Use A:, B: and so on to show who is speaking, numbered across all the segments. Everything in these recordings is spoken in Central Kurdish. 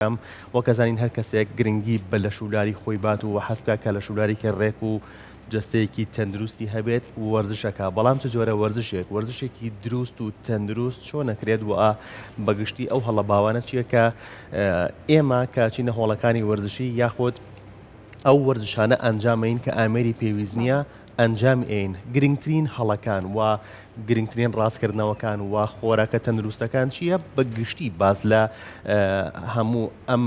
A: وەکەزانین هەر کەسێک گرنگی بە لە شولاری خۆی بات و حەز بکات کە لە شولارێکی ڕێک و جستەیەکی تەندروستی هەبێت وەرزشەکە. بەڵام چ جۆرە وەرزشێکی دروست و تەندروست چۆن نەکرێت وە بەگشتی ئەو هەڵە باوانە چییە کە ئێمە کاچینە هۆڵەکانی وەرزشی یاخود ئەو وەرزشانە ئەنجامین کە ئامێری پێویست نییە ئەنجام ئین گرنگترین هەڵەکان و گرنگترین ڕاستکردنەوەکان و خۆراکە تەندروستەکان چییە بەگشتی باز لە هەموو ئەم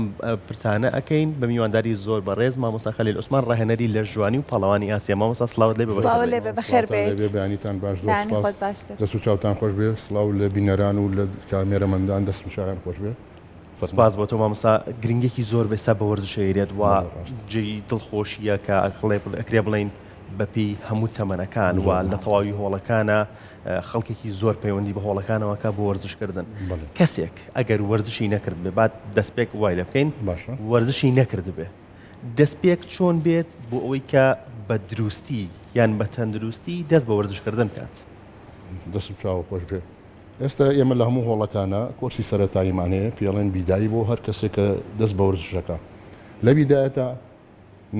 A: پرسانە ئەەکەین بە میوانداری زۆر بەڕێز مامۆستا خەلیل عوسمان ڕاهێنەری لە ژوانی و پاڵەوانی ئاسیا. مامۆستا سڵاوت لێ
B: بەخێر بێت
C: بەیانیتان باش دەست و چاوتان خۆش بێ سڵاو لە بینەران و لە کامێرەمەندان دەست و چاویان خۆش بێ.
A: سپاس بۆ تۆ مامۆستا گرنگێکی زۆر بێستا بە وەرزشەیرێت و جێی دڵخۆشیە کە ئەکرێ بڵین بەپی هەموو تەمەنەکان و لە تەواوی هۆڵەکانە خەڵکێکی زۆر پەیوەندی بە هۆڵەکانەوەکە بۆ وەرزشکردن. کەسێک ئەگەر وەرزشی نەکرد بێ بعد دەستپێک وای لە بکەین وەرزشی نەکرد بێ دەستپێک چۆن بێت بۆ ئەوەی کە بە دروستی یان بە تەندروستی دەست بە وەرزشکردن بکات.
C: دەست و چاو خۆش بێ. ئێستا ئێمە لە هەموو هۆڵەکانە کۆرسی سەرەتاییمان هەیە پێڵێن بیدایی بۆ هەر کەسێک کە دەست بە وەرزشەکە. لە بیدایەتە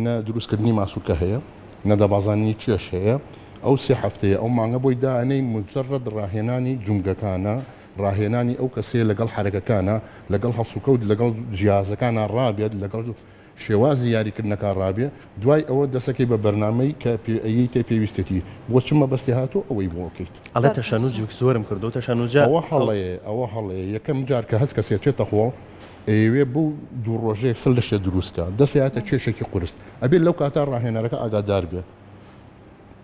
C: نە دروستکردنی ماسوولکە هەیە نەدەبازانی چێش هەیە ئەو سێ هەفتەیە ئەو مانگە بۆی دانەی مجرد ڕاهێنانی جونگەکانە ڕاهێنانی ئەو کەسێ لەگەڵ حرەکەکانە لەگەڵ هەڵسوکەوت لەگەڵ جیازەکانە ڕابێت لەگەڵ شێوازی یاریکردنەکە ڕابێ دوای ئەوە دەسەکەی بە بەرنامەی کە ئەیی تێ پێویستێتی بۆ چمە بەستی هاتۆ ئەوەی بۆ بکەیت.
A: ئەڵێ تەشەنوج زۆرم کردو تەشەنوجە
C: ئەوە هەڵەیە یەکەم جار کە هەست کەسێ چێتە خۆڵ ئەوێ بوو دوو ڕۆژەیەک سەر لە شێ دروستکە دەسیاتە کێشێکی قورست ئەبێت لەو کاتا ڕاهێنەرەکە ئاگادار بێ.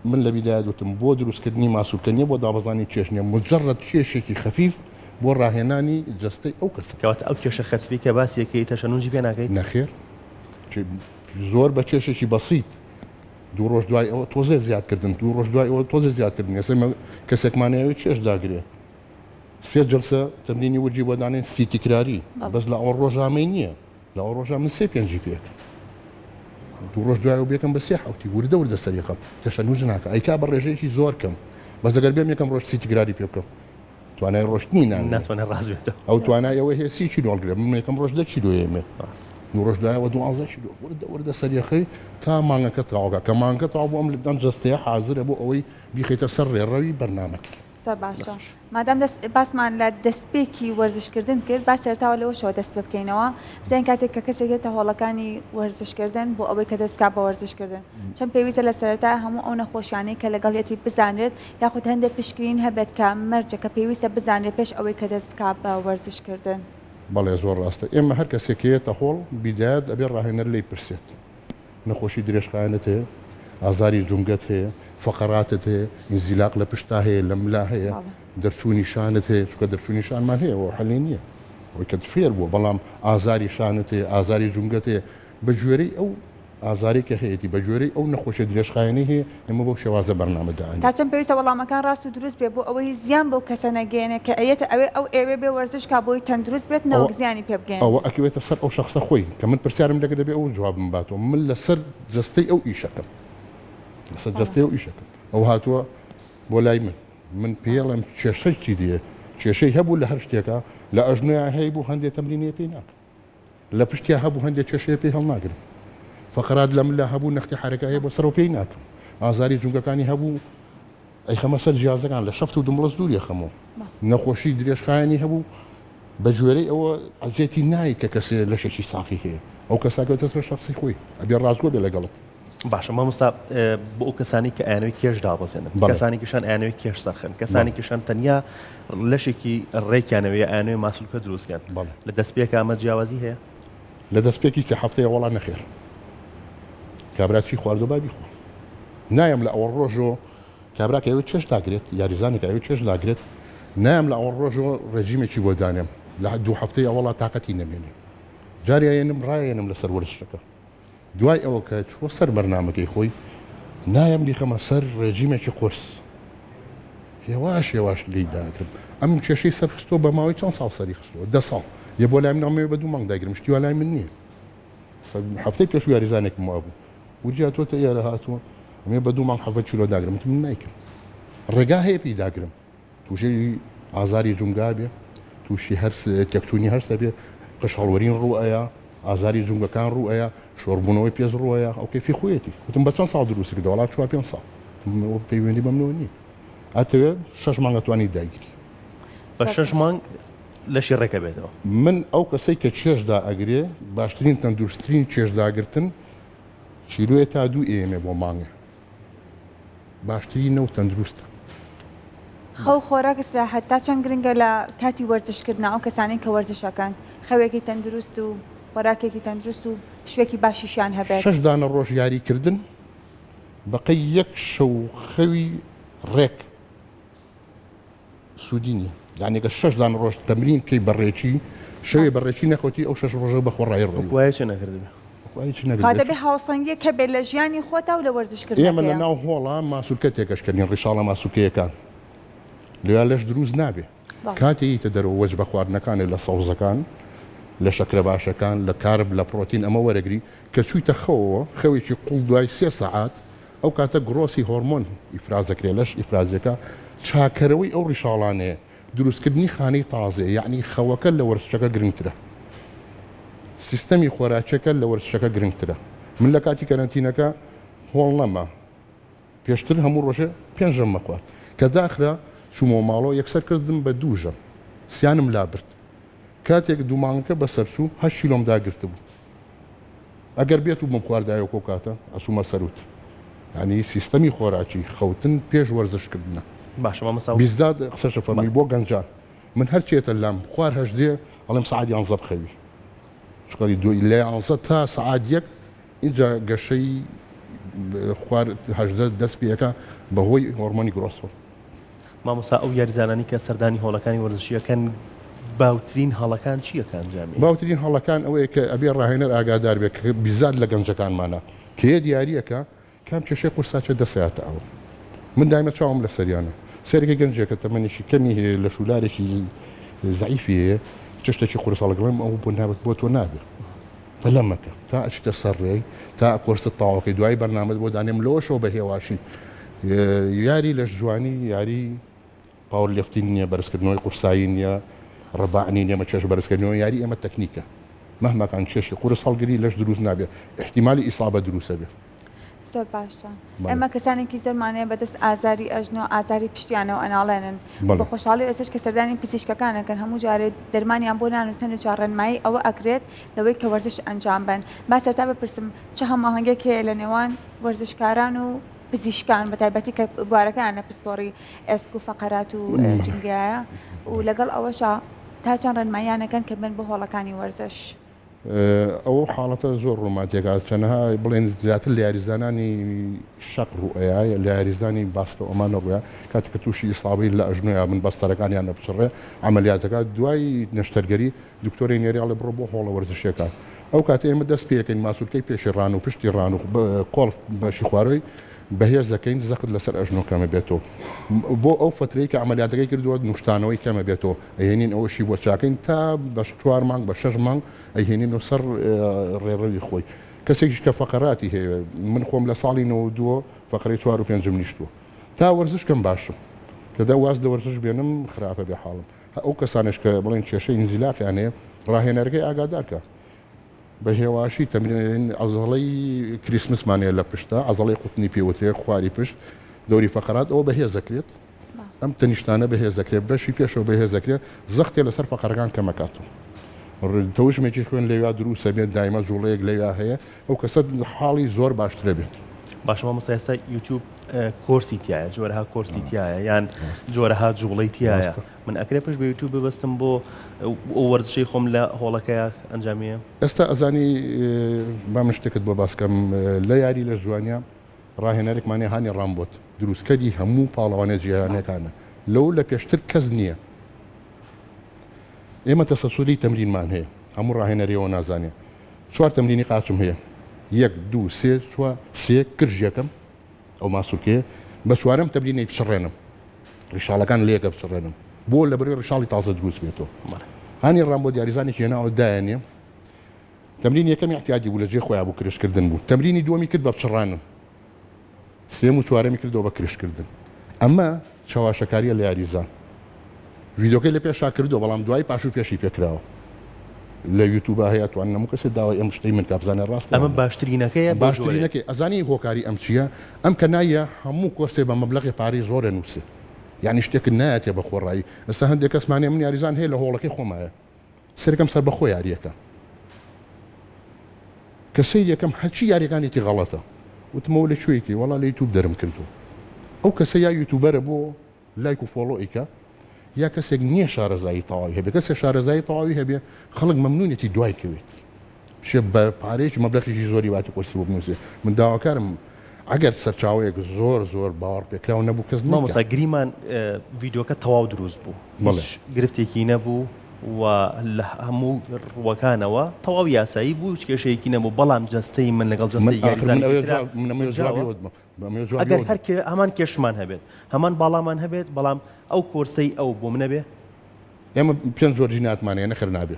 C: من لە بیدایە دوتم بۆ دروستکردنی ماسوولکە نیە بۆ دابەزانی چێش نیە مجرد کێشێکی خەفیف بۆ ڕاهێنانی جستەی ئەو کەس
A: کەواتە ئەو کێشە خەفیفی کە باسیەکەی تەشەنوجی پێ ناکەیت
C: نەخێر زۆر بە کێشێکی بەسیط دوو ڕۆژ دوای ئەوە تۆزێ زیادکردن دوو ڕۆژ دوای ئەوە تۆزێ زیادکردن ئێستا کەسێکمانەیەوی کێش داگرێ سێ جلسە تەمرینی وەرجی بۆ دانێن سی تکراری بەس لە ئەو ڕۆژامەی نییە لە ئەو ڕۆژە من سێ پێنجی پێک دوو ڕۆژ دوای بێکم بە سێ حوتی وردە سەریقم تەشەنوج ناکە ئەیکا بە ڕێژەیەکی زۆر کەم بەس ئەگەر بێم یەکەم ڕۆژ سی تکراری پێ بکەم توانای ڕۆشتنی
A: ناتوانێت ڕازبێتەوە
C: ئەو توانای ئەوە هەیە 30 کیلۆ هەڵگرێ من یەکەم ڕۆژ 10 کیلۆیەمێ دوو ڕۆژ دوایەوە 12 کیلۆ وردە سەریەخەی تا مانگەکە تەواوکە کە مانگە تەواو بۆ ئەم لەم جستەیە حازرە بۆ ئەوەی بیخیتە سەر ڕێڕەوی بەرنامەکەی.
B: زۆر باشە مادام باسمان لە دەستپێکی وەرزشکردن کرد با سەرتاوە لەوەشەوە دەست پێ بکەینەوە بزانین کاتێک کە کەسێک دێتە هۆڵەکانی وەرزشکردن بۆ ئەوەی کە دەست بکات بە وەرزشکردن چەند پێویستە لە سەرەتا هەموو ئەو نەخۆشیانەی کە لەگەڵیەتی بزانرێت یاخود هەندێک پشگرین هەبێت کە مەرجە کە پێویستە بزانرێت پێش ئەوەی کە دەست بکات بە وەرزشکردن.
C: بەڵێ زۆر ڕاستە ئێمە هەر کەسێکەیەتە هۆڵ بیدایەت ئەبێ ڕاهێنەر لێی پرسێت نەخۆشی درێژخایەنت هەیە ئازاری جونگەت هەیە فەقەراتت هەیە ئینزیلاق لە پشتا هەیە لە ملا هەیە دەرچوونی شانت هەیە چکە دەرچوونی شانمان هەیە و حەلی نییە ئەوەی کە فێر بووە بەڵام ئازاری شانت هەیە ئازاری جونگەت هەیە بە گوێرەی ئەو ئازاری کە هەیەی بە گوێرەی ئەو نەخۆشە درێژخایەنی هەیە ئەمە بۆ شێوازە بەرنامەدان
B: تا چەند پێویستە وەڵامەکان ڕاست و دروست بێ بۆ ئەوەی زیان بۆ کەسە نەگەێنێ کە ئەیەتە ئەوێ بێ وەرزش کا بۆی تەندروست بێت نەوەک زیانی پێ بگەێن
C: ئەوە ئەکەوێتە سەر ئەو شخصە خۆی کە من پرسیارم لەگە دەبێ ئەو جوابم باتەوە من لەسەر جستەی ئەو ئیشەکەم لەسەر جستەی ئەو ئیشەکەم ئەو هاتووە بۆ لای من پێڵم کێشەی چی دیە کێشەی هەبوو لە هەر شتێکە لە ئەژنۆیان هەیە بوو هەندێک تەمرینێ پێی ناکەم لە پشتیا هەبوو هەندێک کێشەیە پێی هەڵناگرم فقرات لە ملا هەبوو نەختی حرەکە هەیە بۆ سەر و پێی ناکەم ئازاری جونگەکانی هەبوو ئەی خەمە سەر جیازەکان لە شەفت و دمڵەس دووریە خەمەوە نەخۆشی درێژخایەنی هەبوو بە گوێرەی ئەوە عەزیەتی نایی کە کەسێ لەشێکی ساقی هەیە ئەو کەساکەوتە سەر شەخسی خۆی ئەبێ ڕازگۆ بێ لەگەڵت.
A: باشە مامۆستا بۆ ئەو کەسانی کە ئەیانەوەی کێش دابەزێنن کەسانی کەشان ئەیانەوەی کێش سەرخن کەسانی کەشان تەنیا لەشێکی ڕێکیانەوەی ئەیانەوەی ماسوولکە دروستکەن لە دەستپێک ئامە جیاوازی هەیە
C: لە دەستپێکی سێ هەفتەیە وەڵام نەخێر کابراچی خواردۆ بابی خۆ نایم لە ئەوە ڕۆژۆ کابراکە ئەوێت چێش داگرێت یاریزانێک ئەوێت چێش داگرێت نایم لە ئەوە ڕۆژۆ ڕێژیمێکی بۆ دانێم لە دوو هەفتەی ئەوڵا تااقەتی نەمێنێ جاریێنم ڕایێنم لەسەر وەرزشەکە دوای ئەوە کە چوە سەر بەرنامەکەی خۆی نایم دیخەمە سەر ڕێژیمێکی قرس هێواش لی داکرد ئەم کێشەی سەرخستۆ بە ماوەی چەند ساڵ سەری خستەوە 10 ساڵ یە بۆ لایم نامەوێ بە 2 مانگ داگرم شتی لای من نییە هەفتەی پێش یاریزانێکم وابوو وجا تۆ یارە هاتووە ئەمێ بە 2 مانگ 7 کیلۆ داگرم من نایکەم ڕێگا هەیە پێی داگرم تووشەی ئازاری جونگا بێ تووشی هەر تێکچوونی هەرسە بێ قش هەڵوەرین ڕوئەیە ئازاری جونگەکان ڕوئەیە شۆڕبوونەوەی پێش ڕوەیە ئەو کەفی خۆیەتی وتم بە چەند ساڵ دروست کردەوە وڵات 4-5 ساڵ پەیوەندی بەمنەوە نییە ئەتەوێت 6 مانگ دەتوانی داگیری
A: بە 6 مانگ لەشی ڕێکە بێتەوە
C: من ئەو کەسەی کە چێشدا ئەگرێ باشترین تەندروستترین چێشداگرتن چیرۆیە تا 2 ئێمە بۆ مانگە باشترینە و تەندروستە
B: خەو خۆراک استراحەت تا چەند گرنگە لە کاتی وەرزشکردن ئەو کەسانی کە وەرزشەکان خەوێکی تەندروست و خۆراکێکی تەندروست و شوێکی باشیشیان هەبێت
C: 6 دانە ڕۆژ یاریکردن بەقەی 1 شەو خەوی ڕێک سوودی نیە یعنی کە 6 دانە ڕۆژ تەمرین کەی بەڕێکی شەوێ بەڕێکی نەخۆتی ئەو 6 ڕۆژە بە خۆڕایی ڕۆی
A: وایە چ نەکردبێ
B: دەبێ هاوسەنگی کە بێت لە ژیانی خۆتا و لە
C: ئێمە
B: وەرزشکردن
C: لە ناو هۆڵە ماسوولکە تێکەشکردین ڕیشاڵە ماسوولکەیەکان لێوان لەش دروست نابێ کاتێکی تە دەرەوە وەج بە خواردنەکانی لە سەوزەکان لە شەکرە باشەکان لە کارب لە پرۆتین ئەمە وەرەگری کە چوویتە خەوەوە خەوێکی قوڵ دوای 3 سەعات ئەو کاتە گرۆسی هۆرمۆن ئیفراز دەکرێت لەش ئیفرازەکە چاکەرەوەی ئەو ڕیشاڵانەیە دروستکردنی خانەی تازێ یعنی خەوەکە لە وەرزشەکە گرنگترە سیستەمی خۆراکەکە لە وەرزشەکە گرنگترە من لە کاتی کەرەنتینەکە هۆڵ نەما پێشتر هەموو ڕۆژێ پێنجەم مەخوات کە داخرا چوومەوە ماڵەوە یەکسەر کردم بە 2 ژەم سیانم لابرد کاتێک دوومانگەکە بەسەر چوو 8 کیلۆم داگرت بوو ئەگەر بێت و بم خواردایەوە کۆکاتە ئەچوومە سەروت ینی سیستەمی خۆراکی خەوتن پێش وەرزشکردنە
A: باشە مامەستا
C: بیزداد قسەشە فەرمی بۆ گەنجان من هەرچێتە لام خوار هەژدێ ئەڵێم سعات 11 بخەوی چکاری دوی لە 11 تا سعات 1 اینجا گەشەی خوار هەژدە دەست پێەکە بەهۆی هۆرمۆنی گرۆسۆ
A: مامۆستا ئەو یاریزانانی کە سەردانی هۆڵەکانی وەرزشیەکەن باوترین هەڵەکان چیەکان جامی
C: باوترین هەڵەکان ئەوەیە کە ئەبێ ڕاهێنەر ئاگادار بێت کە بیزاد لە گەنجەکانمانە کە هەیە دیارریەکە کام کێشەی قورساچە دەسەیاتە ئەوە من دایمە چاوم لە سەریانە سەرێکی گەنجێکە تەمەنیشی کەمی هەیە لە شولارێکی زعیفی هەیە چشتێکی قورساڵەگەڵم ئەو بۆ نابێت بۆ تۆ نابێت بەلەمەکە تا ئەچتە سەرڕێی تا کۆرست تاواکەی دوای بەرنامەت بۆ دانێم لەوەشەوە بە هێواشی یاری لەش جوانی یاری پاور لێفتین نییە بەرزکردنەوەی قورسایی نییە ڕەباعنی نیەمە چێش بەرزکردنەوە یاری ئەمە تەکنیکە مەهمەکان چێشی قورس هەڵگری لەش دروست نابێت احتیمالی ئیسابە دروستە بێت
B: زۆر باشە ئەمە کەسانێکی زۆرمانەیە بەدەست ئازاری ئەژنۆ ئازاری پشتیانەوە ئەناڵێنن بە خۆشحاڵی ئێسش کە سەردانی پزیشکەکانەکەن هەموو جارێت دەرمانیان بۆ نانووسن و چاڕێنمایی ئەوە ئەکرێت لەوەی کە وەرزش ئەنجام بن با سەرتا بپرسم چه هەماهەنگێک هەیە لە نێوان وەرزشکاران و پزیشکان بە تایبەتی کە بوارەکان لە پسپۆڕی ئێسک و فەقەرات و جنگایە و لەگەڵ ئەوەشە تا چەند ڕێنماییانەکەن کە بن بە هۆڵەکانی وەرزش
C: ئەو حاڵەتە زۆر ڕۆماتێکات چەنەها بڵێن زیاتر لە یاریزانانی شەق ڕوئەیە لە یاریزانی باسکە ئۆمانە ڕوە کاتێککە تووشی ئیسڵاوی لە ئەژنۆیە من بەستەرەکانیان نەپچڕێ ئەمەلیاتەکە دوای نەشتەرگەری دکتۆری نێریاڵە بڕۆ بۆ هۆڵە وەرزشیەکان ئەو کاتە ئێمە دەست پێەکەین ماسوولکەی پێشی ڕان و پشتی ڕان و کۆڵف بەشی خواروی بەهێز دەکەین زەقت لەسەر ئەژنۆکەمە بێتەوە بۆ ئەو فترەی کە ئەمەلیاتەکەی کردووە نوشتانەوەی کەمە بێتەوە ئەهێنین ئەوەشی بۆ چاکەین تا بە 4 مانگ بە 6 مانگ ئەهێنین و سەر ڕێڕەوی خۆی کەسێکیش کە فەقەراتی هەیە من خۆم لە ساڵی 92 فەقەرەی 4 و 5 نیشتووە تا وەرزشکەم باشە کە دا واز لە وەرزش بێنم خراپە بێ حاڵم ئەو کەسانش کە بڵێن کێشەی ئینزیلاقیان هەیە ڕاهێنەرگەی ئاگادارکە بە هێواشی تەمرین عەزەڵەی کریسمسمانەیە لە پشتە عەزەڵەی قوتنی پێوترێ خواری پشت دەوری فەقەرات ئەوە بەهێز دەکرێت ئەم تەنیشتانە بەهێز دەکرێت بەشی پێشەوە بەهێز دەکرێت زەختێ لەسەر فەقەرەکان کەمەکاتەوە تەوشمێکی خوێن لەویا دروستە بێت دایمە جوڵەیەک لەویا هەیە ئەو کەسە حاڵی زۆر باشترە بێت
A: باشە مامۆستا ئێستا یوتیوب کۆرسی تایە جۆرەها کۆرسی تایە یان جۆرەها جوڵەی تایە من ئەکرێ پشت بە یوتیوب ببەستم بۆ ئەو وەرزشەی خۆم لە هۆڵەکەیە ئەنجامیە
C: ئێستا ئەزانی با من شتێکت بۆ باسکەم لە یاری لە جوانیا ڕاهێنەرێکمانێ هانی ڕامبۆت دروستکەری هەموو پاڵەوانە جیهانەکانە لەو لە پێشتر کەس نییە ئێمە تەسەسوری تەمرینمان هەیە هەموو ڕاهێنەریەوە نازانێ 4 تەمرینی قاچم هەیە 1 2 3 4 3 کرژەکەم ئەو ماسوولکەیە بە 4ەم تەمرینەی بچڕێنم ڕیشاڵەکان لێکە بچڕێنم بۆ لەبەرەوەی ڕیشاڵی تازە دروست بێتەوە هانی ڕامبۆ دیاریزانێکی هێناوە دایانێ تەمرین یەکەمی احتیاجی بوو لە جێ خۆیان بوو کرشکردن بوو تەمرینی دووەمی کرد بە بچڕانم سێم و چوارەمی کردەوە بە کرشکردن ئەمە چاواشەکاریە لە یاریزان ڤیدۆکەی لە پێشا کردو بەڵام دوای پاش و پێشی پێکراوە لە یوتیوب هەیە توانە هەموو کەسێک داوای ئەم شتەی من کابزانە ڕاستە
A: ئەمە باشترینەکەیە بۆ
C: باشترین
A: جۆرێک.
C: نەکەی ئەزانی هۆکاری ئەم چییە ئەم کە نایە هەموو کۆرسێ بە مەبلەغی پارەی زۆرە نووسێ یعنی شتێک نایەتێ بە خۆڕایی ئێستا هەندێک کەسمانێ من یاریزان هەیە لە هۆڵەکەی خۆمایە سەرەکەم سەر بەخۆ یاریەکە کەسەی یەکەم هەچی یاریەکانێتی غەڵەتە وتمەوە لە کوێیکی وەڵا لە یوتیوب دەرم کردو ئەو کەسە یا یوتیوبەرە بۆ لایک و فۆڵۆیکە یا کەسێک نییە شارەزایی تەواوی هەبێ کەسێک شارەزایی تەواوی هەبێ خەڵک مەمنونێتی دوای کەوێت شێ بە پارەیەکی مەبلەغێکی زۆری واتی کۆسی بۆ بنووسێ من داواکارم ئەگەر سەرچاوەیەک زۆر باوەڕ پێکراو نەبوو کەس
A: مامۆستا گریمان ڤیدیۆکە تەواو دروست بوو هیچ گرفتێکی نەبوو و لە هەموو ڕوەکانەوە تەواو یاسایی بوو هیچ کێشەیەکی نەبوو بەڵام جەستەی من لەگەڵ جەستەی یاریزانی ئەگەر هەر هەمان کێشمان هەبێت هەمان باڵامان هەبێت بەڵام ئەو کۆرسەی ئەو بۆ منە بێ
C: ئێمە پێنج زۆر جیناتمانەیە نەخر نابێ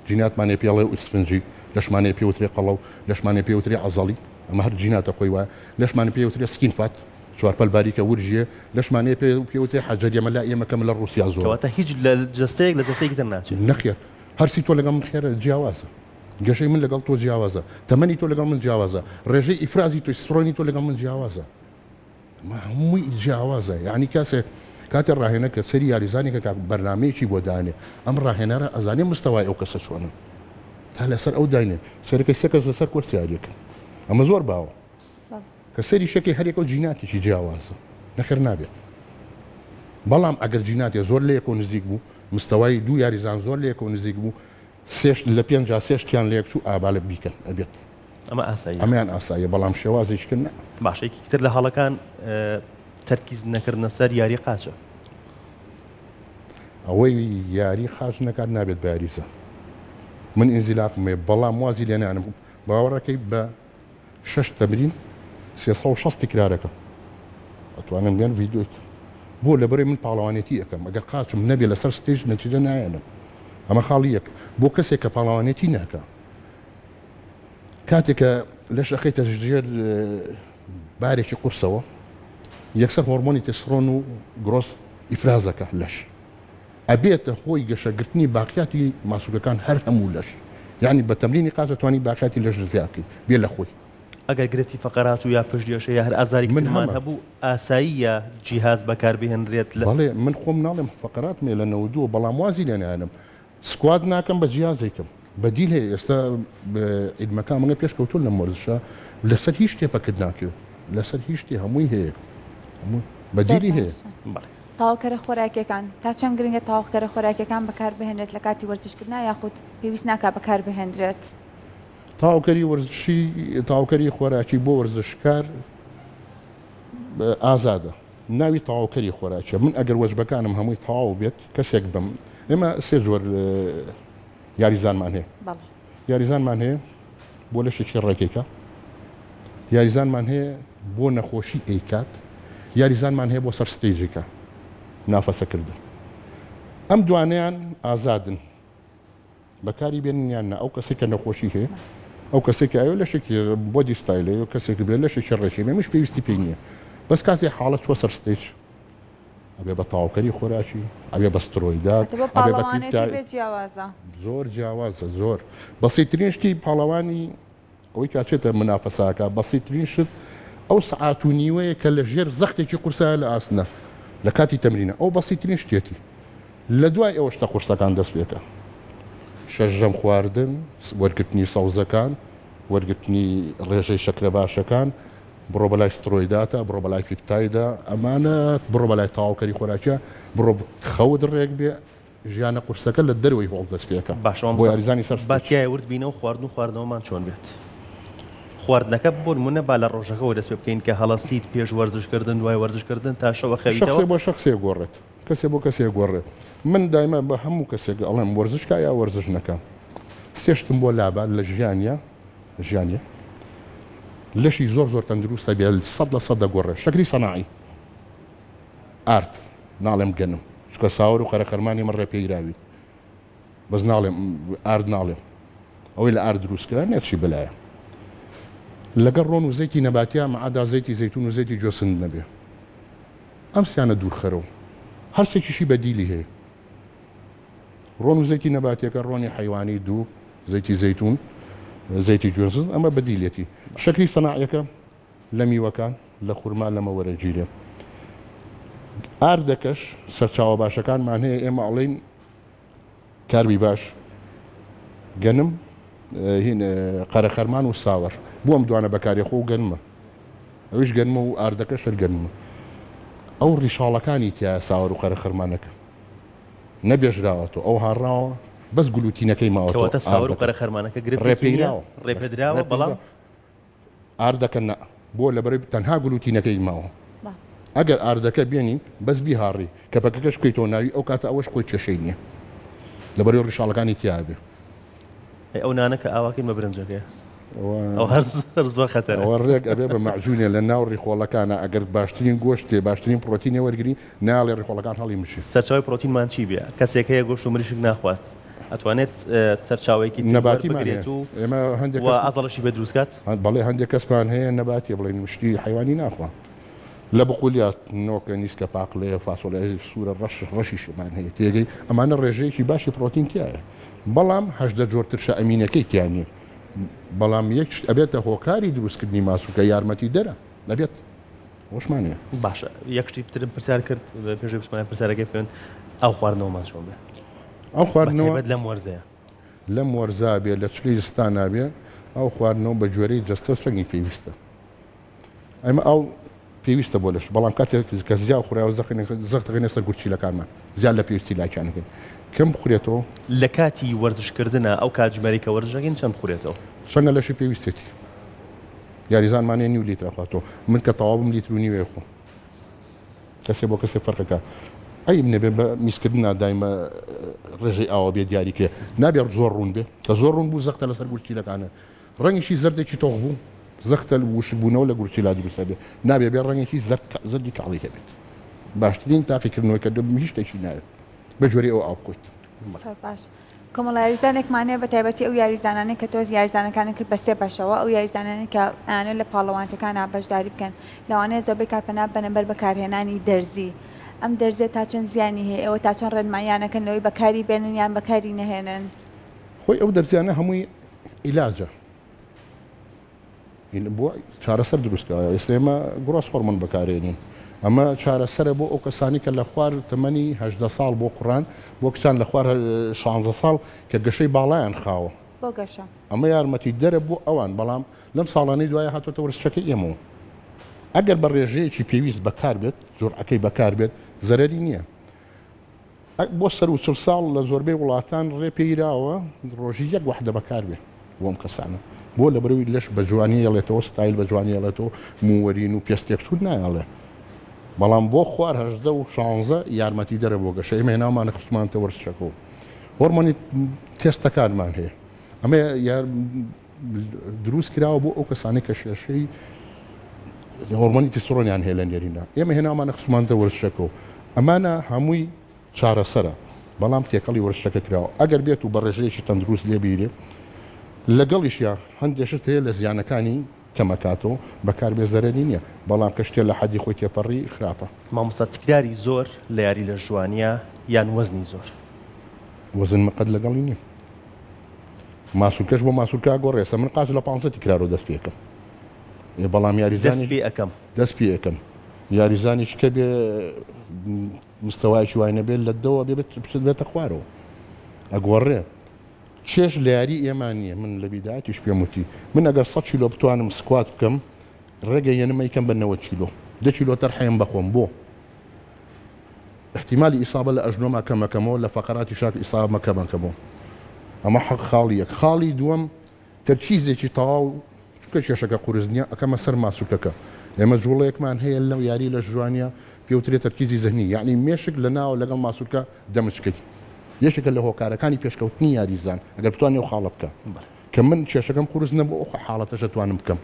C: جیناتمانێ پێڵێ ئوسفنجی لەشمانێ پێوترێ قەڵەو لەشمانێ پێوترێ عەزەڵی ئەمە هەر جیناتە خۆی وایە لەشمانە پێوترێ سکین فات چوارپەل باریکە ورژیە لەشمانەیە پێوترێ حەجەر ئێمە لا ئێمەکەم لە ڕوسیا زۆر
A: کەواتە هیچ لە جەستەیەک لە جەستەیەکی تر ناچێت
C: نەخێر هەرسی تۆ لەگەڵ من خێرە جیاوازە گەشەی من لەگەڵ تۆ جیاوازە تەمەنی تۆ لەگەڵ من جیاوازە ڕێژەی ئیفرازی تۆ سڕۆنی تۆ لەگەڵ من جیاوازە هەمووی جیاوازە یعنی کاسێک کاتێ ڕاهێنە کە سەری یاریزانێکە کە بەرنامەیەکی بۆ دانێ ئەم ڕاهێنەرە ئەزانێ مستەوای ئەو کەسە چۆنە تا لەسەر ئەو داینێ سەرەکەی سێ کەس لەسەر کورس یاریەکە ئەمە زۆر باوە کە سەری شەکەی هەرێک و جیناتێکی جیاوازە نەخێر نابێت بەڵام ئەگەر جیناتێ زۆر لە یەکەوە نزیک بوو مستەوای دوو یاریزان زۆر لە یەکەوە نزیک بوو لە پێنج سێشتیان لە یەکچوو ئابالە بیکەن ئەبێت
A: ئەمە ئاسایی
C: ئەمەیان ئاساییە بەڵام شێوازێککردن
A: باشێکی تر لە هەڵەکان تەرکیز نەکردنە سەر یاری قاچە
C: ئەوەی یاری خاش نەکات نابێت بە یاریزە من ئینزیلاقمێ بەڵام وازی لێنانم باوەڕەکەی بە 6 تەمرین 360 تکرارەکە ئەتوانم بێن ڤیدیۆیک بۆ لەبەرەی من پاڵەوانێتی ئەەکەم ئەگەر قاچم نەبێت لەسەر ستێژ نەتیجە نایەنم ئەمە خاڵی یەک بۆ کەسێک کە پاڵەوانێتی ناکە کاتێکە لەش ئەخەیتە ژێر بارێکی قورسەوە یەکسەر هۆرمۆنی تێستۆستێرۆن و گرۆس ئیفرازەکە لەش ئەبێتە خۆی گەشەگرتنی باقیاتی ماسوولەکان هەر هەموو لەش یعنی بە تەمرینی قاچە توانی باقیاتی لەش زیاکەی بێ لە خۆی
A: ئەگەر گرێتی فەقەرات و یا پشتگەشە یا هەر ئازاری منمان هەبوو ئاساییە جیهاز بەکاربهێنرێت
C: بەڵێ من خۆم ناڵێم فەقەرات مێ لە 92 بەڵام وازی لێنانم سکواد ناکەم بە جیازێکم بەدیل هەیە ئێستا ئیدمەکان منە پێشکەوتون لە مۆرزشە لەسەر هیچ شتێپەکرد ناکەوێت لەسەر هیچ شتێ هەمووی هەیە بەدیلی هەیە
B: تاواکەرە خۆراکیەکان تا چەند گرنگە تاواکەرە خۆراکیەکان بەکاربهێنرێت لە کاتی وەرزشکردن یاخود پێویست ناکا بەکاربهێنرێت
C: تاوکەری وەرزشی تاوکەری خۆراکی بۆ وەرزشکار ئازادە ناوی تاواکەری خۆراکیە من ئەگەر وەجبەکانم هەمووی تەواو بێت کەسێک بم ئێمە سێ جۆر یاریزانمان هەیە یاریزانمان هەیە بۆ لەشێکی ڕێکێکە یاریزانمان هەیە بۆ نەخۆشی ئەیکات یاریزانمان هەیە بۆ سەر ستێجێکە نافەسەکردن ئەم دوانیان ئازادن بەکاری بێنیان ئەو کەسێک کە نەخۆشی هەیە ئەو کەسێکی ئەوە لەشێکی بۆدی ستایلێ و کەسێک بێت لەشێکی ڕێکی مێمەش پێویستی پێ نییە بەس کاتی حاڵەت چوە سەر ستێج ئەبێ بە تاواکەری خۆراکی ئەبێ بە سترۆیدات زۆر جیاوازە زۆر بەسیترین شتی پاڵەوانی ئەوەی کاچێتە منافەساکە بەسیترین شت ئەو سەعات و نیوەیە کە لە ژێر زەختێکی قورسایە لە ئاسنە لە کاتی تەمرینە ئەو بەسیترین شتێتی لە دوای ئەوە شتە قورسەکان دەست پێکە شەژەم خواردن وەرگرتنی سەوزەکان وەرگرتنی ڕێژەی شەکرە باشەکان بڕۆ بەلای سترۆیداتە بڕۆ بەلای پیپتایدا ئەمانە بڕۆ بەلای تاواکەری خۆراکیە بڕۆ خەوت ڕێک بێ ژیانە قورسەکە لە دەروی هۆڵ دەست پێکە
A: بۆ یاریزانی سەر باتیای ورد بینە و خواردن و خواردنەوەمان چۆن بێت خواردنەکە بۆ نمونە با لە ڕۆژەکەەوە دەست پێ بکەین کە هەڵەسیت پێش وەرزشکردن دوای وەرزشکردن تا شەوە خەویتەوە
C: بۆ شخصێ گۆڕێت کەسێ بۆ کەسێ گۆڕێت من دایما بە هەموو کەسێک ئەڵێم وەرزشکە یا وەرزش نەکەم سێشتم بۆ لابا لە ژیانە لەشی زۆر تەندروستە بێ 100% دەگۆڕێ شەکری سەناعی ئارت ناڵێم گەنم چکە ساوەر و قەرەقەرمانی من ڕێپێیراوی بەس ناڵێم ئارد ناڵێم ئەوەی لە ئارد دروستکرا نێکشی بەلایە لەگەڵ ڕۆن و زەیتی نەباتیە مەعادا زەیتی زەیتون و زەیتی جۆسند نەبێ ئەم سیانە دوورخەرەوە هەرسێکیشی بەدیلی هەیە ڕۆن و زەیتی نەباتێکە ڕۆنی حیوانی دوو زەیتی زەیتون زەیتی جوێنزن ئەمە بەدیلێتی شەکری سەناعیەکە لە میوەکان لە خورما لەمە وەرەگیرێ ئاردەکەش سەرچاوە باشەکانمان هەیە ئێمە ئەڵێن کاربی باش گەنم هین قەرەخەرمان و ساوەڕ بۆ ئەم دوانە بەکاری خۆ و گەنمە ئەوش گەنمە و ئاردەکەش هەر گەنمە ئەو ڕیشاڵەکانی تیا ساوەڕ و قەرەخەرمانەکە نەبێژراوەتەوە ئەو هاڕاوە بەس گلوتینەکەی ماوەتەوە
A: کەواتە ساوەڕ و قەرەخەرمانەکە
C: ڕێپێدراوە
A: ڕێپێدراوە بەڵام
C: ئاردەکە نە بۆ لەبەر تەنها گلوتینەکەی ماوە ئەگەر ئاردەکە بێنین بەس بیهاڕی کەپەکەکەش بکەیتەوە ناوی ئەو کاتە ئەوەش خۆی کێشەی نییە لەبەر ڕیشاڵەکانی تیابێ
A: ئەو نانەکە ئاواکەی مە برنجەکەی ئەو هەر زۆر خەتەرە
C: ئەوە ڕێک ئەبێ بە مەعجونێ لە ناو ڕیخۆڵەکانە ئەگەر باشترین گۆشتێ باشترین پرۆتینێ وەرگری ناڵێ ڕیخۆڵەکان هەڵی مشی
A: سەرچاوی پرۆتینمان چی بێ کەسێک هەیە گۆشت و مریشک ناخوات ئەتوانێت سەرچاوێکی
C: نەباتی
A: بگرێت و
C: ئێمە هەندێک
A: ئازەڵەشی بە دروستکات
C: بەڵێ هەندێک کەسمان هەیە نەباتی بڵێن مشتی حیوانی ناخوا لە بقولیات نۆکە نیسکە پاقلەیە فاسۆلە سوورە ڕەشی شمان هەیە تێگەی ئەمانە ڕێژەیەکی باشی پرۆتین تایە بەڵام هەشدە جۆرترشە ئەمینەکەی تیانێ بەڵام یەک ئەبێتە هۆکاری دروستکردنی ماسووکە یارمەتی دەرە نەبێت وەشمانەیە
A: باشە یەکشتی پترم پرسیار کرد پێش بسمانە پرسیارەکەی خوێن ئەو خواردنەوەمان چۆن بێ
C: ئەو خواردنەوە
A: لەم وەرزەیە
C: لەم وەرزا بێ لە چلی زستان نابێ ئەو خواردنەوە بە جۆرەی جەستە و چەنگی پێویستە ئەمە ئەو پێویستە بۆ لەش بەڵام کاتێک کە زیاد خوراوە زەختەکەی نەسەر گورچیلەکانمان زیاد لە پێویستی لاکیانەکەن کەم بخورێتەوە
A: لە کاتی وەرزشکردنە ئەو کاتژمێری کە وەرزەکەین چەند بخورێتەوە
C: چەندە لەشی پێویستێتی یاریزانمانێ نیو لیتر خاتەوە من کە تەواوم لیتر و نیوێ خۆ کەسێ بۆ کەسێ فەرقەکە ئەی نەبێ بە میسکردنا دایمە ڕێژەی ئاوە بێ دیاریکە نابێت زۆر ڕوون بێ کە زۆر ڕوون بوو زەختە لەسەر گورچیلەکانە ڕەنگیشی زەردێکی تۆغ بوو زەختە وش بوونەوە لە گورچیلا دروستە بێ نابێ بێ ڕەنگێکی زەردی کاڵی هەبێت باشترین تاقیکردنەوەی کە هیچ شتێکی ناوێت بە جۆری ئەو ئاو بخۆیت
B: باش کۆمەڵ یاریزانێکمانەیە بە تایبەتی ئەو یاریزانانەی کە تۆز یاریزانەکانی کرد بە سێ بەشەوە ئەو یاریزانانی کە ئەیانە لە پاڵەوانتەکانە بەشداری بکەن لەوانەیە زۆربەی کارپەنا بەنەبەر بەکارهێنانی دەرزی ئەم دەرزێت تا چەند زیانی هەیە ئەوە تا چەند ڕێنماییانەکەن لەوەی بەکاری بێنن یان بەکاری نەهێنن
C: خۆی ئەو دەرزیانە هەمووی ئیلاجە بۆ چارەسەر دروستکەوە ئێستا ئێمە گڕۆس هۆرمۆن بەکارێنین ئەمە چارەسەرە بۆ ئەو کەسانی کە لە خوار تەمەنی 18 ساڵ بۆ قوڕان بۆ کچان لە خوار 16 ساڵ کە گەشەی باڵایان خاوە
B: بۆ گەشە
C: ئەمە یارمەتی دەرە بۆ ئەوان بەڵام لەم ساڵانەی دوایە هاتۆتە وەرزشەکەی ئێمەوە ئەگەر بە ڕێژەیەکی پێویست بەکار بێت جوڕعەکەی بەکار بێت زەرەری نییە بۆ سەر و چل ساڵ لە زۆربەی وڵاتان ڕێپێیراوە ڕۆژی یەک وەحدە بەکار بێت بۆم کەسانە بۆ لە بەرەوەی لەش بە جوانی هێڵێتەوە ستایل بە جوانی هێڵێتەوە مووەرین و پێستێک سوود نایڵێ بەڵام بۆ خوار 16 و 16 یارمەتی دەرە بۆ گەشە ئێمە هێناومانە خستمانتە وەرزشەکەەوە هۆرمۆنی تێستەکانمان هەیە ئەمە دروست کراوە بۆ ئەو کەسانی کە شێشەی هۆرمۆنی تیستۆڕۆنیان هەیە لە نێرینە ئێمە هێناومانە خستمانتە وەرزشەکەەوە ئەمانە هەمووی چارەسەرە بەڵام تێکەڵی وەرزشەکە کراوە ئەگەر بێت و بە ڕێژەیەکی تەندروست لێبیرێ لەگەڵیشیا هەندێشت هەیە لە زیانەکانی کەمەکاتەوە بەکار بێ زەرەری نییە بەڵام کە شتێ لە حەدی خۆی تێپەڕی خراپە
A: مامۆستا تکراری زۆر لە یاری لە ژوانیە یان وەزنی زۆر
C: وەزن مەقەد لەگەڵی نییە ماسوولکەش بۆ ماسوولکە گۆڕێسە من قاز لە 500 تکرار و دەست پێکەم بەڵام یاریزانی
A: پێ ئەەکەم
C: دەست پێ ئەەکەم یاریزانیش کە بێ مستەوایکی وای نەبێت لە دەوە بێتە خوارەوە ئەگۆڕێ چێش لە یاری ئێمان نییە من لە بیداەتیش پێم وتی من ئەگەر 100 کیلۆ بتوانم سکوات بکەم ڕێگە یەنمەیکەم بە 90 کیلۆ 10 کیلۆ تەرحەیەم بەخۆم بۆ احتیمالی ئیسابە لە ئەژنۆما کەمەکەمەوە لە فەقەراتی شاک ئیسابە کەمەکەمەوە ئەمە حەق خاڵی یەک خاڵی دووەم تەرکیزێکی تەواو چونکە کێشەکە قورس نییە ئەکەمە سەر ماسوولکەکە ئێمە جوڵەیەکمان هەیە لەو یاری لە ژوانیە پێوترێت تەرکیزی زەهنی یعنی مێشک لە ناوە لەگەڵ ماسوولکە دەمچکەی یەکێکە لە هۆکارەکانی پێشکەوتنی یاریزان ئەگەر بتوانێ و خاڵە بکە کە من کێشەکەم قورس نەبوو ئەو حاڵەتەشە توانم بکەم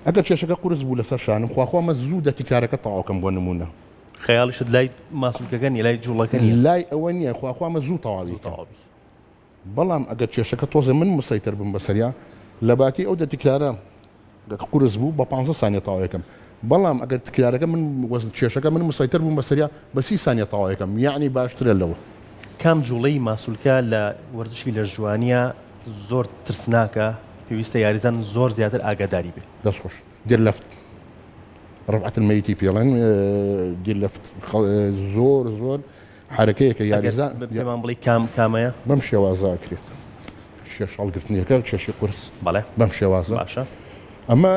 C: ئەگەر کێشەکە قورس بوو لەسەر شانم خواخوامە زوو دەتیکارەکە تەواوکەم بۆ نمونە
A: خەیاڵیشت لای ماسوولکەکەنی لای جوڵەکەنی
C: لای ئەوە نییە خواخوامە زوو تەواوی بەڵام ئەگەر کێشەکە تۆزە من مسەیتر بم بەسەریا لە باتی ئەو دەتیکارە قورس بوو بە 15 سانیە تەواویەکەم بەڵام ئەگەر تکرارەکە من وەزن کێشەکە من مسەیتر بووم بەسەریا بە 30 سانیە تەواویەکەم یعنی باشترە لەوە
A: کام جوڵەی ماسوولکە لە وەرزشی لە ژوانیە زۆر ترسناکە پێویستە یاریزان زۆر زیاتر ئاگاداری بێت.
C: دەست خۆش دێر لەفت ڕفعەت المەیتی پێڵێن دێر لەفت زۆر حرەکەیەکە یاریزان
A: پێمان بڵێ کامەیە
C: بەم شێوازە کرێت شێش هەڵگرتنیەکە چێشی قورس
A: بەڵێ
C: بەم شێوازە
A: باشە
C: ئەمە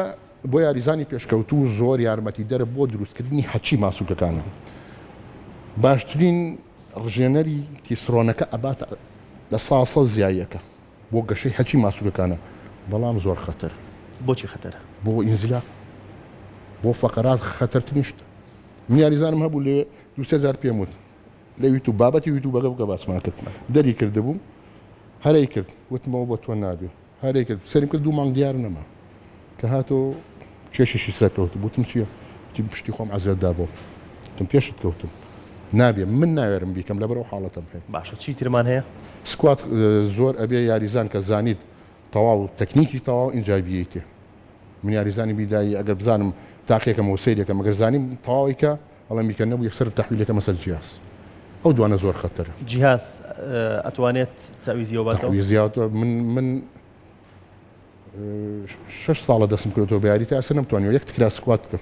C: بۆ یاریزانی پێشکەوتو زۆر یارمەتی دەرە بۆ دروستکردنی حەچی ماسوولکەکانە باشترین ڕژێنەری تیسڕۆنەکە ئەباتە لە ساسە زیایەکە بۆ گەشەی حەچی ماسوولەکانە بەڵام زۆر خەتەر
A: بۆچی خەتەرە
C: بۆ ئینزیلا بۆ فەقەرات خەتەرترینشت من یاریزانم هەبوو لێ 200,000 پێم وت لە یوتوب بابەتی یوتوبەکە بکە باسمان کرد دەری کردبوو هەرەی کرد وتمەوە بۆ تۆ نابێ هەرەی کرد سەریم کرد 2 مانگ دیار نەما کە هاتۆ کێشێکی سەرکەوت بوتم چییە تیم پشتی خۆم عەزێتدا بۆ تم پێشت کەوتم نابێ من ناوێرم بیکەم لەبەرەوە حاڵەتم هەیە
A: باشە چی ترمان هەیە
C: سکوات زۆر ئەبێ یاریزان کە زانیت تەواو تەکنیکی تەواو ئینجای بییتێ من یاریزانی بیدایی ئەگەر بزانم تاقیەکەم و سەیرێکەکە مەگەر زانیم تەواویکە بەڵام بیکە نەبوو یەکسەر تەحویلەکە مەسەر جیاز ئەو دوانە زۆر خەتەرە
A: جیهاز ئەتوانێت تاویزیەوە باتەوە
C: زیاتر من 6 ساڵە دەستم کردەوە بە یاری تا ئەسە نەمتوانیەوە یەک تکرا سکوات بکەم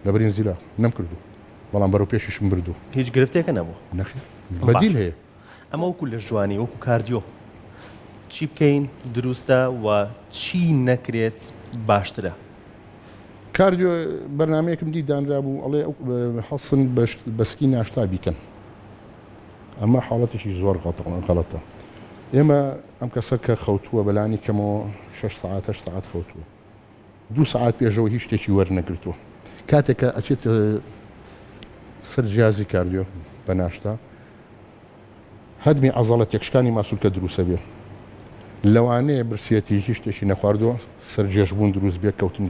C: لەبەر ئینزیلا نەمکردو بەڵام بەرەو پێشیشم بردو
A: هیچ گرفتێکە نەبوو
C: نەخێ بەدیل هەیە
A: ئەمە وەکو لە ژوانی وەکو کاردیۆ چی بکەین دروستە و چی نەکرێت باشترە
C: کاردیۆ بەرنامەیەکم دی دانرا بوو ئەڵێ هەڵسن بەسکی ناشتا بیکەن ئەمە حاڵەتێکی زۆر غەڵەتە ئێمە ئەم کەسە کە خەوتووە بەلانی کەمەوە 6 ساعت 8 ساعت خەوتووە 2 ساعت پێشەوە هیچ شتێکی وەرنەگرتووە کاتێکە ئەچێت سەر جیازی کاردیۆ بە ناشتا هەدمی عەزەڵەت یەکشکانی ماسوولکە دروستە بێ لەوانەیە برسێتی هیچ شتێکی نەخواردووە سەرجێشبوون دروست بێت کەوتن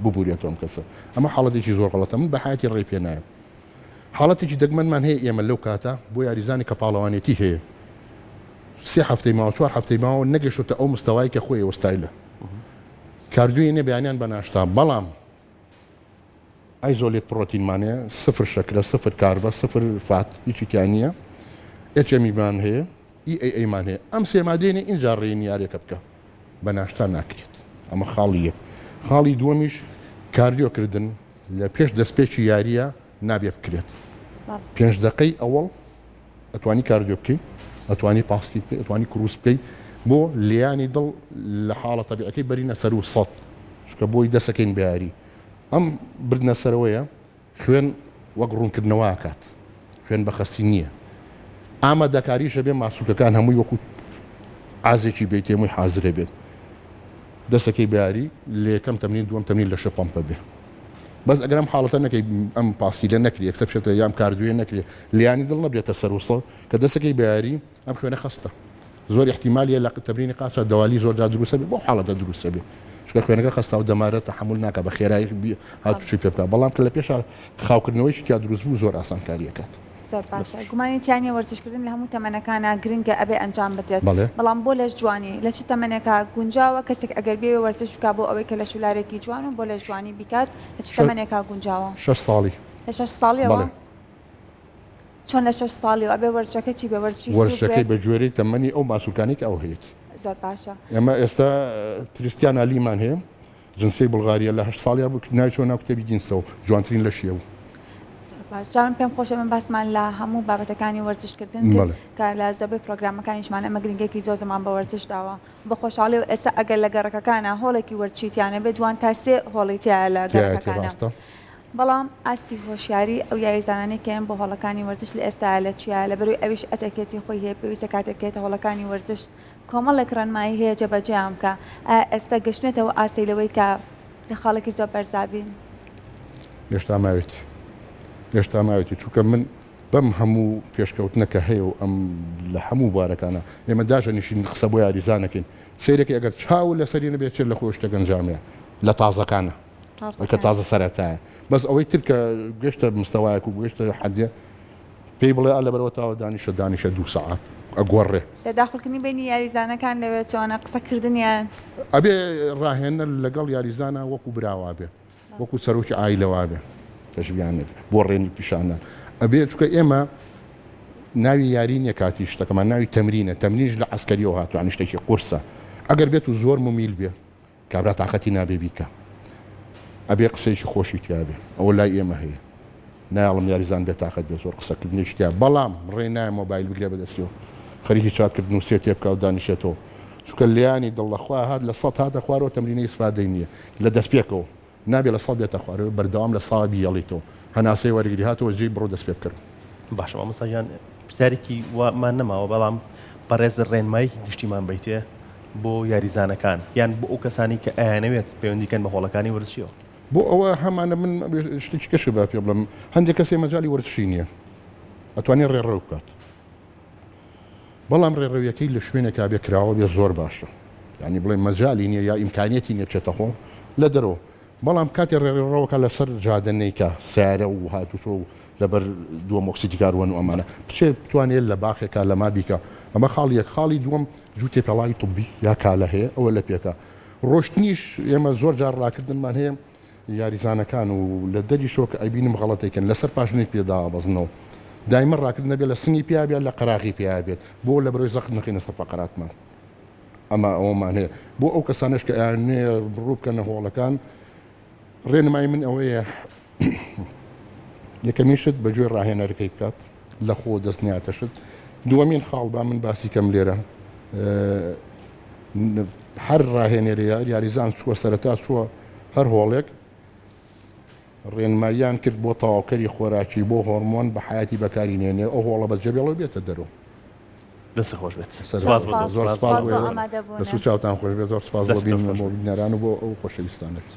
C: ببوورێتەوە ئەم کەسە ئەمە حاڵەتێکی زۆر غەڵەتە من بە حیاتی ڕێی پێ نایە حاڵەتێکی دەگمەنمان هەیە ئێمە لەو کاتە بۆ یاریزانی کە پاڵەوانێتی هەیە 3 هەفتەی ماوە 4 هەفتەی ماوە نەگەشتە ئەو مستەوای کە خۆی وەستایلە کاردیۆی نێ بەیانیان بە ناشتا بەڵام ئایزۆلێت پرۆتینمانەیە 0 شەکرە 0 کاربە 0 فات هیچی تیان نییە HMI-مان هەیە EAA-مان هەیە ئەم سێمادێنێ ئینجا ڕێنی یارێکە بکە بە ناشتا ناکرێت ئەمە خاڵیە خاڵی دووەمیش کاردیۆکردن لە پێش دەستپێکی یاریە نابێ بکرێت 5 دقەی ئەوڵ ئەتوانی کاردیۆ بکەی ئەتوانی پاسکی بکەی ئەتوانی کروس بکەی بۆ لیانی دڵ لە حاڵە تەبیعەکەی بەرینە سەر و سەد چکە بۆی دەسەکەین بە یاری ئەم بردنە سەرەوەیە خوێن وەک ڕوونکردنەوە ئاکات خوێن بەخەستی نییە ئامادەکاریشە بێ ماسوولەکان هەمووی وەکو ئازێکی بێت هەمووی حازرە بێت دەسەکەی بەیاری لە یەکەم تەمرین دووەم تەمرین لە شەپەمپە بێ بەس ئەگەر ئەم حاڵەتە نەکەی ئەم پاسکی لە نەکری یەکسەر بشێتە یام کاردوێ نەکرێ لیانی دڵ نەبێتە سەر وسە کە دەسەکەی بەیاری ئەم خوێنە خەستە زۆر احتیمالیە لە تەمرینی قاچە دەوالی زۆرجار دروستە بێت بۆ حاڵەتە دروستە بێت چکە خوێنەکە خەستا و دەمارە تەحمل ناکە بە خێرایی هاتوچی پێ بکە بەڵام کە لە پێش خاوکردنەوەیشی تیا دروست بوو زۆر ئاسانکاریەکەت
B: زۆر باشە گومانی تیانی وەرزشکردن لە هەموو تەمەنەکانە گرنگە ئەبێ ئەنجام بدرێت بەڵام بۆ لەش جوانی لە چ تەمەنێکە گونجاوە کەسێک ئەگەر بێ وەرزش بکات بۆ ئەوەی کە لە شولارێکی جوان و بۆ لەش جوانی بیکات لە چ تەمەنێکە گونجاوە
C: 6 ساڵی
B: لە 6 ساڵیەوە چۆن لە 6 ساڵیەوە ئەبێ وەرزشەکە چی بێ
C: وەرزشەکەی بە گوێرەی تەمەنی ئەو ماسوولکانێک ئەو هەیەت
B: زۆر باشە
C: ئێمە ئێستا کریستیان علیمان هەیە جنسی بڵغاریە لە 8 ساڵیا بوو ناوی چۆن ناو کتێبی جینسەوە جوانترین لە شێوە
B: جارم پێم خۆشە من باسمان لە هەموو بابەتەکانی وەرزشکردن کە لە زۆربەی پرۆگرامەکانیشمان ئەمە گرنگێکی زۆر زەمان بە وەرزش داوە بە خۆشحاڵی و ئێستا ئەگەر لە گەڕەکەکانە هۆڵێکی وەرچیتیانە بێت جوان تا 3 هۆڵی تایە لە گەڕەکەکانە بەڵام ئاستی هۆشیاری ئەو یاریزانانەی کەیان بۆ هۆڵەکانی وەرزش لە ئێستا لە چیە لە بەروی ئەویش ئەتەکێتی خۆی هەیە پێویستە کاتێکێتە هۆڵەکانی وەرزش کۆمەڵێک ڕەنمایی هەیە جێبەجێیان بکە ئێستا گەشتێتەوە ئاستی لەوەی کە لە خاڵێکی زۆر بەرزابین
C: هێشتا ماوێتی چووکە من بەم هەموو پێشکەوتنەکە هەیە و ئەم لە هەموو بارەکانە ئێمە داژە نشین قسە بۆ یاریزانەکەین سیرێکی ئەگەر چاو لە سەری نەبێت چێت لە خۆشتە گەنجامەیە لە تازەکانە کە تازە سەرەتایە بەس ئەوەی تر کە گەشتە مستەوایەک و گەشتە حەدێ پێی بڵێ لە بەرەوە تاوە دانیشە 2 ساعت ئەگۆڕێ
B: داخڵکردنی بینی یاریزانەکان لەوێت چۆنە قسەکردنیان
C: ئەبێ ڕاهێنە لەگەڵ یاریزانە وەکو براوا بێ وەکو سەرۆکی ئایلەوا بێ تەشبیانێت بۆ ڕێنی پیشانە ئەبێ چکە ئێمە ناوی یاری نییە کاتی شتەکەمان ناوی تەمرینە تەمرینش لە عسکەریەوە هاتو عنی شتێکی قورسە ئەگەر بێت و زۆر ممیل بێ کابرا تااقەتی نابێ بیکە ئەبێ قسەیەکی خۆشی تیاابێ ئەوە لای ئێمە هەیە ناڵم یاریزان بێت تااقەت بێت زۆر قسەکردنیشتیا بەڵام ڕێ نایە مۆبایل بگرێ بەدەستیەوە خەریکی چاتکردن و سێ تێبکە و دانیشێتەوە چکە لیانی دڵەخوا هات لە سەد هاتە خوارەوە تەمرینەی ئیسفادەی نییە لە دەست پێکەوە نابێت لە سەد بێتە خوارەوە بەردەوام لە ساڵی یەڵیتەوە هەناسەی وەرگری هاتەوە جێی بڕۆ دەست پێ بکرد
A: باشە مامۆستاجان پرسیارێکی ومان نەماوە بەڵام بەڕێز ڕێنماییکی گشتیمان بیتێ بۆ یاریزانەکان یان بۆ ئەو کەسانی کە ئەیانەوێت پەیوەندیکەن بە هۆڵەکانی وەرزشیەوە
C: بۆ ئەوە هەمانە من شتێکی کەش بە پێ بڵم هەندێک کەسێ مەجای وەرزشی نییە ئەتوانێت ڕێڕەو بکات بەڵام ڕێڕەویەکەی لە شوێنێکا بێ کراوە بێ زۆر باشە یعنی بڵێ مەجای نییە یا ئیمکانێتی نییە بچێتە خۆ لە دەرەوە بەڵام کاتی ڕێڕەوەکە لەسەر جادەنەیکە سیارە و هاتوچۆ و لەبەر دووەم ئۆکسیدی کاروان و ئەمانە بچێ بتوانێت لە باخێکا لە ما بیکە ئەمە خاڵیەک خاڵی دووەم جووتێ پێڵاوی طبی یا کالە هەیە ئەوە لە پێکە ڕۆشتنیش ئێمە زۆر جار ڕاکردنمان هەیە یاریزانەکان و لە دەری شۆکە ئەبینم غەڵەتێکن لەسەر پاشنێک پێدا بەزنەوە دایمە ڕاکردن نەبێت لە سنگی پیا بێت لە قەراغی پیا بێت بۆ لە بەرەوەی زەخت نەخینە سەر فەقەراتمان ئەمە ئەوەمان هەیە بۆ ئەو کەسانش کە ئەیانێ بڕوو بکەنە هۆڵەکان ڕێنمای من ئەوەیە یەکەمین شت بەگوێ ڕاهێنەرەکەی بکات لە خۆ دەستنیاتەشت دووەمین خاڵ با من باسی کەم لێرە هەر ڕاهێنەرەیە یاریزان چووە سەرەتا چووە هەر هۆڵێک ڕێنماییان کرد بۆ تەواوکەری خۆراکی بۆ هۆرمۆن بە حیاتی بەکاری نێنێ ئەو هۆڵە بەجێبێڵەوە بێتە دەرەوە
A: دەست خۆش بێت
C: زۆر سپاس بۆ چاوتان خۆش بێت زۆر سپاس بۆ بینەران و بۆ ئەو خۆشەویستانە